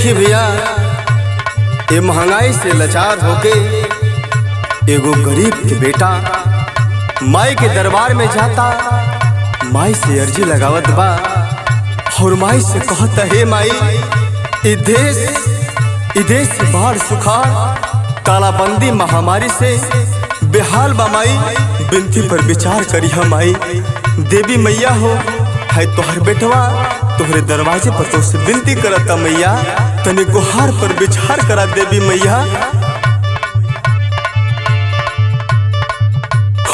देखी भैया, ये महंगाई से लाचार होके एगो गरीब के बेटा माई के दरबार में जाता, माई से अर्जी लगावत बा और माई से कहता है माई ई देश से बाढ़ सुखाड़ तालाबंदी महामारी से बेहाल बा माई, बिनती पर विचार करी हम माई। देवी मैया हो है तोहर बेटवा तोहरे दरवाजे पर तो से विनती करता मैया, तने गुहार पर विचार करा देवी मैया।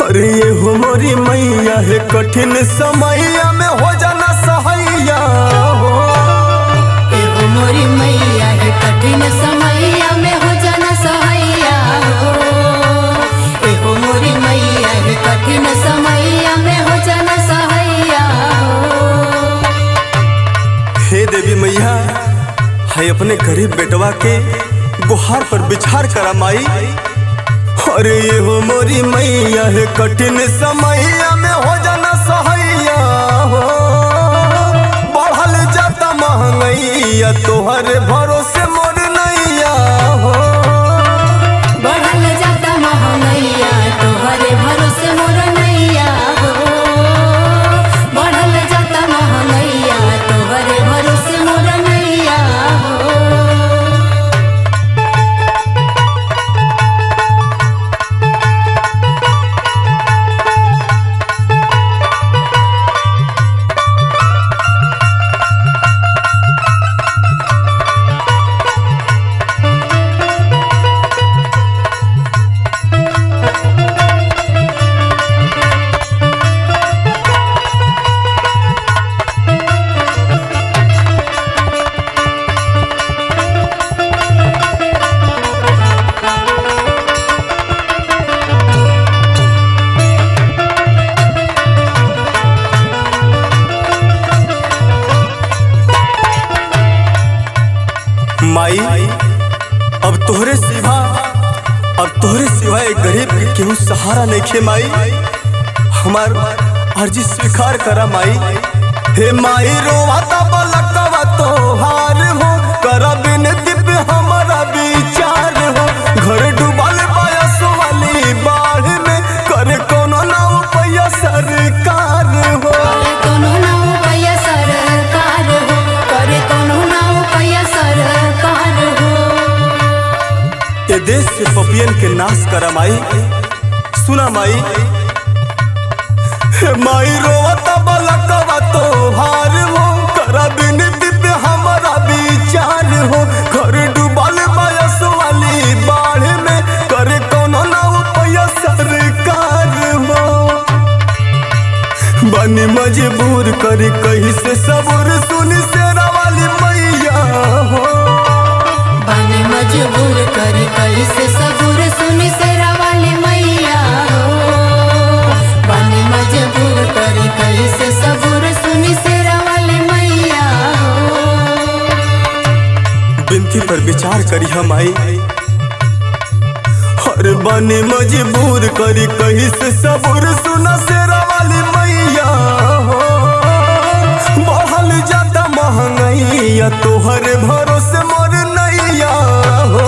अरे ये हो मोरी मैया है कठिन समैया में हो जाना सहैया हो, ये हो मोरी मैया है कठिन समैया में हो जाना सहैया हो, ये हो मोरी मैया है कठिन समैया में हो जाना सहैया हो। हे देवी मैया है अपने गरीब बेटवा के गुहार पर विचार करा माई। अरे ये हो मोरी मैया है कठिन समैया में हो जाना सहैया हो, बढ़ल जाता महंगैया तोहरे भरोसे मोर नैया हो, बढ़ल जाता महंगैया तोहरे भरोसे मोर नैया हो, बढ़ल जाता महंगैया तोहरे भरोसे मोर नैया हो। माई अब तोहरे सिवा एक गरीब के केहू सहारा नहीं खे माई, हमार अर्जी स्वीकार करा माई। हे माई रोवाता बलकवा तोहार हो, करा बिनती पे हमारा विचार हो, घर डूबल बायसो वाली बाढ़ में करे कोनो ना उपाय सरकार हो, करे कोनो ना उपाय सरकार हो, करे कोनो ना उपाय सरकार हो। ये देश से पपियन के नाश करा माई, सुना माई। हे माई रोवता बलकवा तोहार हो, करा बिनती पे हमारा विचार हो, घर डूबल बायस वाली बाढ़ में करे कोनो ना उपाय सरकार हो, बनी मजबूर करी कहीं से सबूर सुनी शेरा वाली मैया हो, बनी मजबूर करी कहीं से सबूर सुनी शेरा वाली मैया हो, बनी मजबूर करी कहीं से सबूर सुनी शेरा वाली मैया हो। बिनती पर विचार करी हम आई। हर बने मजबूर करी कहीं से सबूर सुना शेरा वाली मैया हो, बढ़ल जाता महंगैया तोहरे भरोसे मोर नैया हो,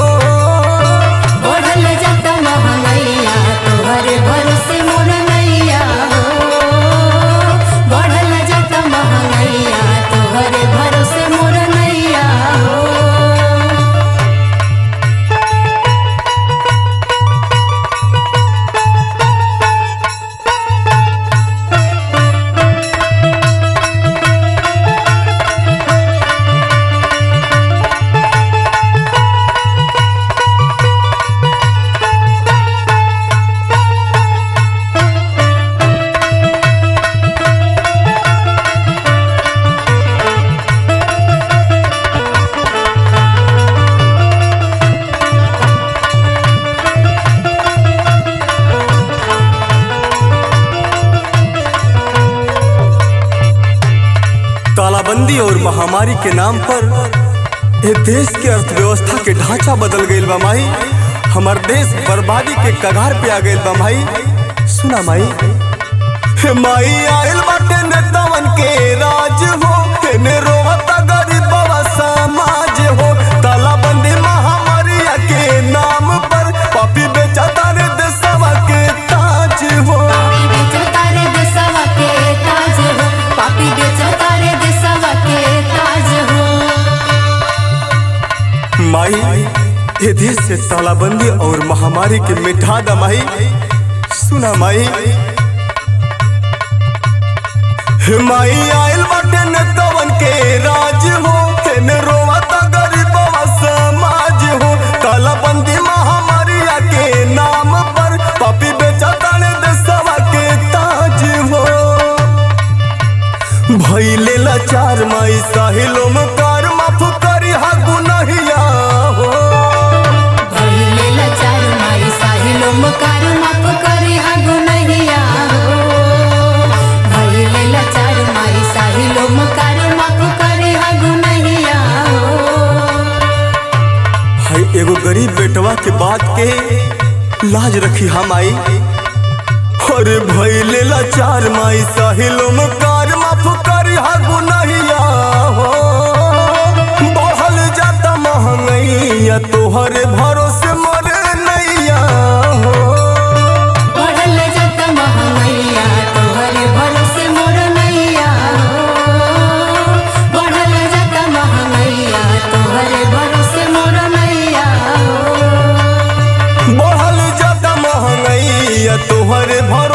बढ़ल जाता महंगैया तोहरे भरोसे मोर नैया हो, बढ़ल जाता महंगैया तोहरे भरोसे मोर नैया हो। तालाबंदी और महामारी के नाम पर ये देश के अर्थव्यवस्था के ढांचा बदल गईल बा माई, हमार देश बर्बादी के कगार पे आ गईल बा माई। सुना माई, माई आइल बाटे नेतावन के राज हो, ने रोवता गरीबवा समाज हो, से तालाबंदी और महामारी के मिटा दा माई। सुना माई, माई आयल बाटे ने तवन के राज हो, तेने रोवता गरीबवा समाज हो। तालाबंदी महामारिया के नाम पर पापी बेचा ताने देशवा के ताज हो। भइले लाचार माई साहिलो मकार माफ करी हा गुनहिया हो। भइले लाचार माई साहिलो मकार माफ करी हा गुनहिया हो। भइले लाचार माई साहिलो मकार माफ करी हा गुनहिया हो। हाय एगो गरीब बेटवा के बात के लाज रखी हा माई। अरे भइले लाचार माई साहिलो मकार माफ करी हा गुनहिया हो। बढ़ल जाता महंगैया तोहरे भरोसे मरे नैया हो। बढ़ल जाता महंगैया तोहरे भरोसे मोर नैया हो। बढ़ल जाता महंगैया तोहरे भरोसे मोर नैया हो। बढ़ल जाता महंगैया तोहरे भरोसे